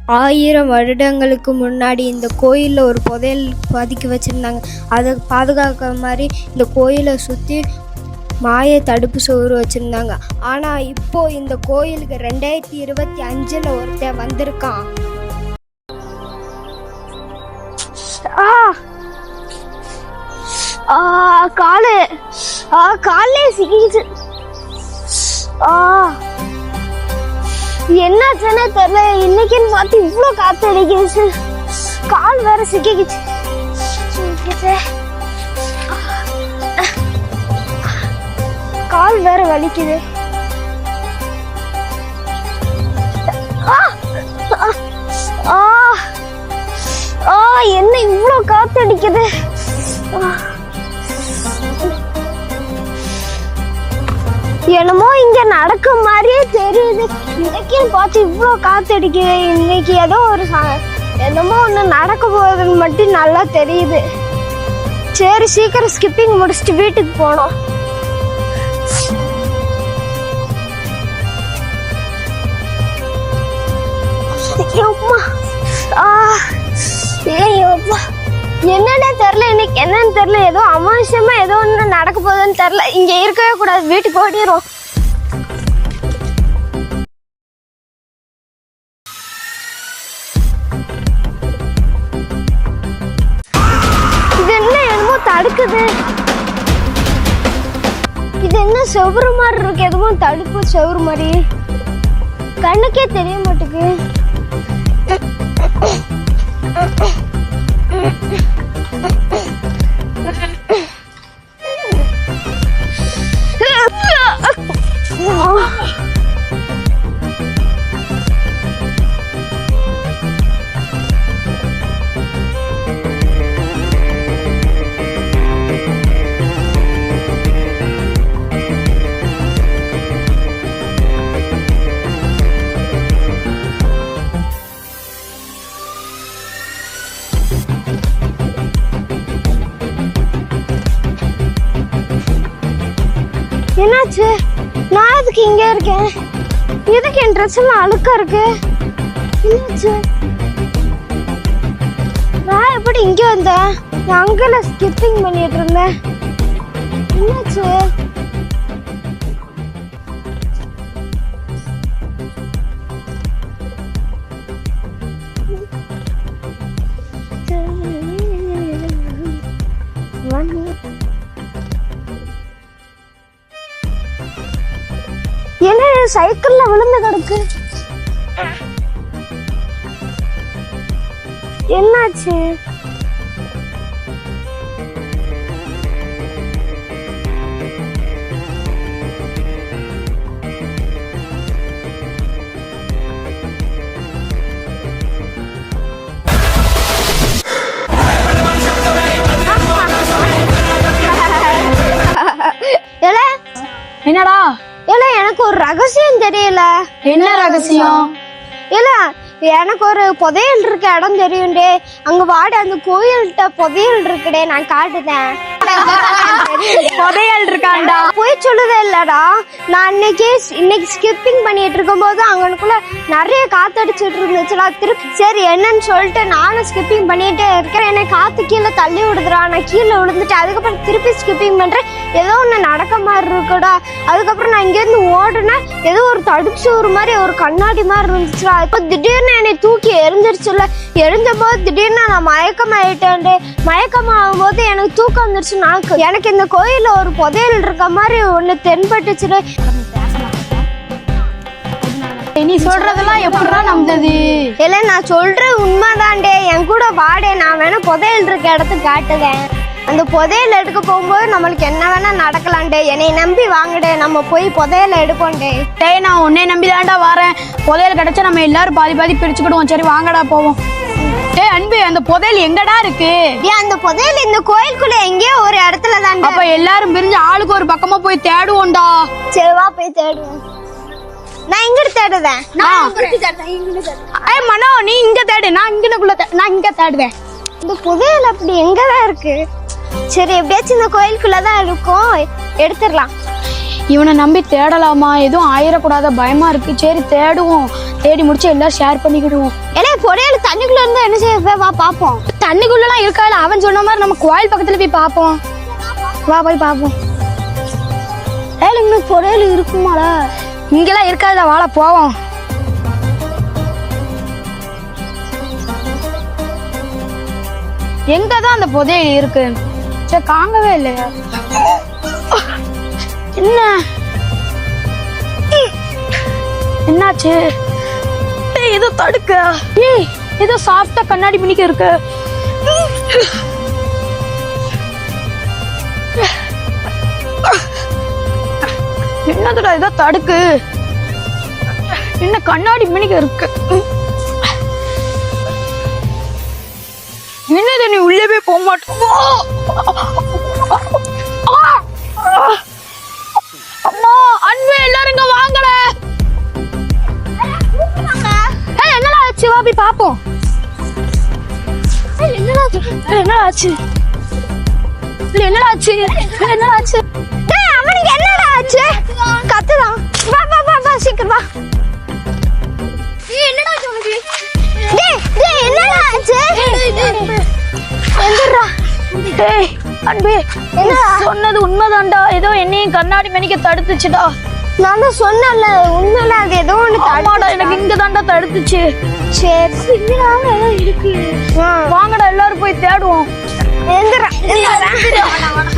1000 வருடங்களுக்கு முன்னாடி இந்த கோயிலில் ஒரு புதையல் பதுக்கி வச்சுருந்தாங்க. அதை பாதுகாக்கிற மாதிரி இந்த கோயிலை சுற்றி மாய தடுப்பு சுவர் வச்சுருந்தாங்க. ஆனால் இப்போது இந்த கோயிலுக்கு 2025 ஒருத்தன் வந்திருக்கான். காலே சிக்கிச்சு. என்னாச்சுன்னு தெரியல. இன்னைக்குன்னு பார்த்து இவ்வளோ காத்து அடிக்கிச்சு. கால் வேற சிக்கிச்சு. கால் வேற வலிக்குது. என்ன இவ்வளோ காத்து அடிக்குது? என்னமோ இங்க நடக்க மாதிரியே தெரியுது. இன்னைக்கு பார்த்து இவ்வளோ காத்து அடிக்குது. இன்னைக்கு ஏதோ ஒரு என்னமோ ஒன்று நடக்க போகுதுன்னு மட்டும் நல்லா தெரியுது. சரி, சீக்கிரம் ஸ்கிப்பிங் முடிச்சுட்டு வீட்டுக்கு போனோம். என்னன்னே தெரியல. இன்னைக்கு என்னன்னு தெரியல. ஏதோ அமானுஷமா ஏதோ ஒன்று நடக்க போகுதுன்னு தெரியல. இங்க இருக்கவே கூடாது, வீட்டுக்கு ஓடிரும். இது என்ன என்னமோ தடுக்குது? இது என்ன செவுறு மாதிரி இருக்கு? எதுவும் தடுப்பு செவுறு மாதிரி கண்ணுக்கே தெரிய மாட்டேங்குது. என்னாச்சு? நான் எதுக்கு இங்க இருக்கேன்? எதுக்கு என் ட்ரெஸ் எல்லாம் அழுக்கா இருக்கு? என்னாச்சு? நான் எப்படி இங்க வந்தேன்? நான் அங்கல ஸ்கிப்பிங் பண்ணிட்டு இருந்தேன். என்னாச்சு? என்ன சைக்கிள்ல விழுந்து கிடக்கு? என்னாச்சு? என்னடா? இல்ல, எனக்கு ஒரு ரகசியம் தெரியல. என்ன ரகசியம்? இல்ல, எனக்கு ஒரு புதையல் இருக்க இடம் தெரியும்டே. அங்க வாட, அந்த கோயில்கிட்ட புதையல் இருக்குடே, நான் காட்டுதேன். புதையல் இருக்காண்டா? போய் சொல்லுதே இல்லடா. நான் இன்னைக்கு ஸ்கிப்பிங் பண்ணிட்டு இருக்கும் போது அங்கனுக்குள்ள நிறைய காத்தடிச்சுட்டு இருந்துச்சுடா. திருப்பி சரி என்னன்னு சொல்லிட்டு நானும் ஸ்கிப்பிங் பண்ணிட்டே இருக்கேன். என்னை காத்து கீழே தள்ளி விடுதுடா. நான் கீழே விழுந்துட்டேன். அதுக்கப்புறம் திருப்பி ஸ்கிப்பிங் பண்றேன். ஏதோ ஒன்று நடக்க மாதிரி இருக்குடா. அதுக்கப்புறம் நான் இங்கேருந்து ஓடுனேன். ஏதோ ஒரு தடுப்பு சுவர் மாதிரி ஒரு கண்ணாடி மாதிரி இருந்துச்சுடா. இப்போ திடீர்னு என்னை தூக்கி எரிஞ்சிருச்சுல. எரிஞ்ச போது திடீர்னு நான் மயக்கமாயிட்டேன். மயக்கமாகும் போது எனக்கு தூக்கம் வந்துருச்சு. எனக்கு இந்த கோயில்ல ஒரு புதையல் இருக்க மாதிரி ஒண்ணு தென்பட்டுச்சு. நீ சொல்றதெல்லாம் எப்படிடா நம்புது? இல்ல, நான் சொல்றது உண்மைதான்டே. என் கூட வாடே, நான் வேணா புதையல் இருக்க இடத்துக்கு காட்டுதேன். அந்த புதையல் எடுக்க போகும்போது நம்மளுக்கு என்ன வேணா நடக்கலாம்டே. என்னை நம்பி வாங்கடே, நம்ம போய் புதையல் எடுப்போம்டே. டேய், நான் உன்னை நம்பி தான்டா வரேன். புதையல் கிடைச்சா நம்ம எல்லாரும் பாதி பாதி பிரிச்சுக்கிடுவோம். சரி வாங்கடா போவோம். டேய் அன்பு, அந்த புதையல் எங்கடா இருக்கு? அந்த புதையல் இந்த கோயிலுக்குள்ள எங்கேயோ ஒரு இடத்துல தான். அப்ப எல்லாரும் பிரிஞ்சு ஆளுக்கு ஒரு பக்கமா போய் தேடுவோம்டா. சரி வா, போய் தேடுவோம். நான் இங்க தேடுவேன். மனோ, நீ இங்க தேடு, நான் இங்க தேடுவேன். இந்த புதையல் அப்படி எங்கதான் இருக்கு? சரி, எப்படியாச்சும் இந்த கோயிலுக்குள்ளதான் இருக்கும், எடுத்துடலாம். இவனை நம்பி தேடலாமா? எதுவும் ஆயிடக்கூடாத பயமா இருக்கு. சரி தேடுவோம். தேடி முடிச்சு எல்லாம் ஷேர் பண்ணிக்கிடுவோம். ஏலே புதையல் தண்ணிக்குள்ள இருந்தா என்ன செய்ய வா பாப்போம். தண்ணிக்குள்ளலாம் இருக்காது. அவன் சொன்ன மாதிரி நம்ம கோயில் பக்கத்துல போய் பார்ப்போம். வா போய் பார்ப்போம். ஏலே இன்னும் புதையல் இருக்குமாடா? இங்கெல்லாம் இருக்காதுடா, வாழ போவோம். எங்கதான் அந்த புதையல் இருக்கு? சரி காங்கவே இல்லையா? என்ன என்னாச்சு? ஏதோ தடுக்க. ஏய் ஏதோ சாஃப்டா கண்ணாடி மினிக்க இருக்கு. என்னதுடா ஏதோ தடுக்கு? என்ன கண்ணாடி மினிக்க இருக்கு? என்னது நீ உள்ளே போய் போக மாட்டோம். அம்மா அன்பு எல்லாரும் இங்க வாங்கல. என்னடா ஆச்சு? வா போய் பாப்போம். என்னடா ஆச்சு? என்னடா ஆச்சு? என்னடா ஆச்சு? டேய் அவனுக்கு என்னடா ஆச்சு? கத்துறான். வா வா வா வா சீக்கிரம் வா. என்னடா ஆச்சு உனக்கு? டேய் டேய் என்னடா ஆச்சு? எந்திரா. டேய் அன்பே சொன்னது உண்மைதான்டா. ஏதோ என்னையும் கண்ணாடி மணிக்க தடுத்துச்சுடா. நான் தான் சொன்னேன்ல உண்மையில அது ஏதோ ஒண்ணு ஆமாடா எனக்கு இங்க தான்டா தடுத்துச்சு. சரி இருக்கு. வாங்கடா எல்லாரும் போய் தேடுவோம். எந்திரா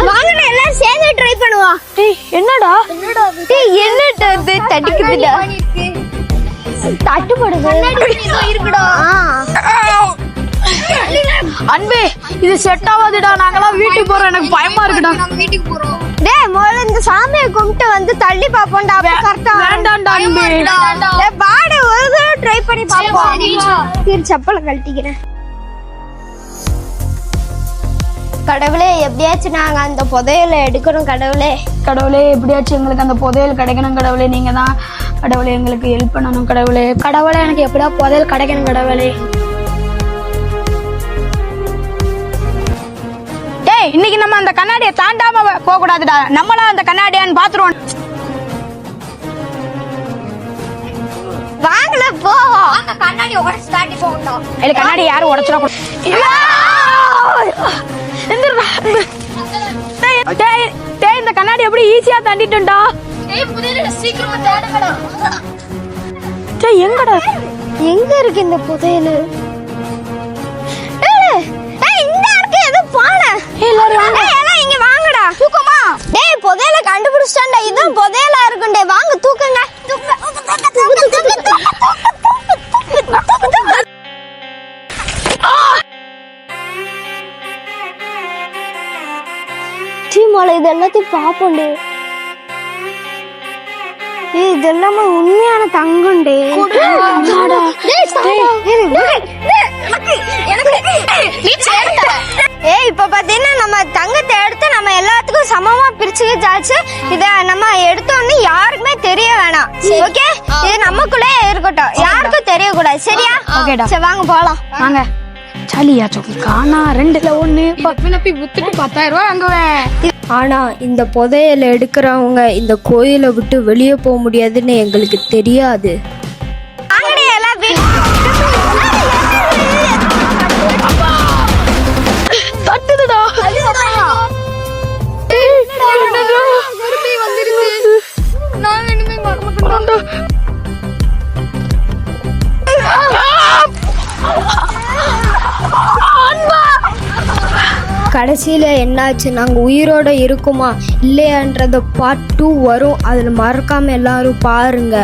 வாங்கடா எல்லாம் சேர்ந்து ட்ரை பண்ணுவோம். டேய் என்னடா? டேய் என்னடா இது தடிக்குதுடா. தட்டுப்படுது. இருக்குடா. அன்பே இது செட் ஆகாதுடா. நாங்கலாம் வீட்டுக்கு போறோம். எனக்கு பயமா இருக்குடா. வீட்டுக்கு போறோம். டேய் முதல்ல இந்த சாமியை கும்பிட்டு வந்து தள்ளி பாப்போம்டா. அப்ப கரெக்ட்டா வேண்டாம்டா அன்பே. டேய் பாடு ஒரு தடவை ட்ரை பண்ணி பாப்போம். சரி செப்பல கழட்டிக்கிறேன். கடவுளே எப்படியாச்சும் நாங்க அந்த புதையலை எடுக்கணும் கடவுளே. கடவுளே எப்படியாச்சும் எங்களுக்கு அந்த புதையல் கிடைக்கணும் கடவுளே. நீங்க தான் கடவுளே எங்களுக்கு ஹெல்ப் பண்ணணும் கடவுளே. கடவுளே எனக்கு எப்படியா புதையல் கிடைக்கணும் கடவுளே. டேய் இன்னைக்கு நம்ம அந்த கண்ணாடியை தாண்டாம போக கூடாதுடா. நம்மளா அந்த கண்ணாடியான்னு பாத்துருவோம். வாங்கல போவோம். அந்த கண்ணாடி உடைச்சு தாண்டி போகணும். இல்ல கண்ணாடி யாரும் உடைச்சிட கூடாது. டேய் இந்த கண்ணாடி எப்படி ஈஸியா தாண்டிட்டோம்டா. ஏய் புதையல சீக்கிரமா தேடுங்கடா. டேய் எங்கடா? எங்க இருக்கு இந்த புதையல்? ஏய் இந்த இருக்கு ஏதோ பானை. எல்லாரும் வாங்க. ஏய் எல்லாம் இங்க வாங்கடா. தூக்குமா? டேய் புதையல கண்டுபிடிச்சடா. இதுதான் புதையலா இருக்குண்டே. வாங்க தூக்குங்க. டீமால இது எல்லாத்தையும் பாப்போண்டே. இது எல்லாமே உண்மையான தங்கண்டே. ஏய் இப்ப பாத்தீங்கன்னா நம்ம தங்கத்தை எடுத்து நம்ம எல்லாத்துக்கும் சமமா பிரிச்சுக்கிச்சாச்சு. இத நம்ம எடுத்தோன்னு யாருக்குமே தெரிய வேணாம். ஓகே இது நமக்குள்ளே இருக்கட்டும். யாருக்கும் தெரியக்கூடாது. சரியா? ஓகேடா. சரி வாங்க போலாம். வாங்க. சாலியா சொக்கி காணா 2ல 1 பப்பினப்பி வித்துட்டு 10,000 ரூபாய் வாங்குவேன். ஆனா இந்த புதையலை எடுக்கிறவங்க இந்த கோயிலை விட்டு வெளியே போக முடியாதுன்னு எங்களுக்கு தெரியாது. வாங்கடி எல்லாம் தட்டுதுடா. கடைசியில் என்னாச்சு, நாங்கள் உயிரோட இருக்குமா இல்லையான்றத பார்ட் 2 வரும். அதில் மறக்காமல் எல்லாரும் பாருங்க.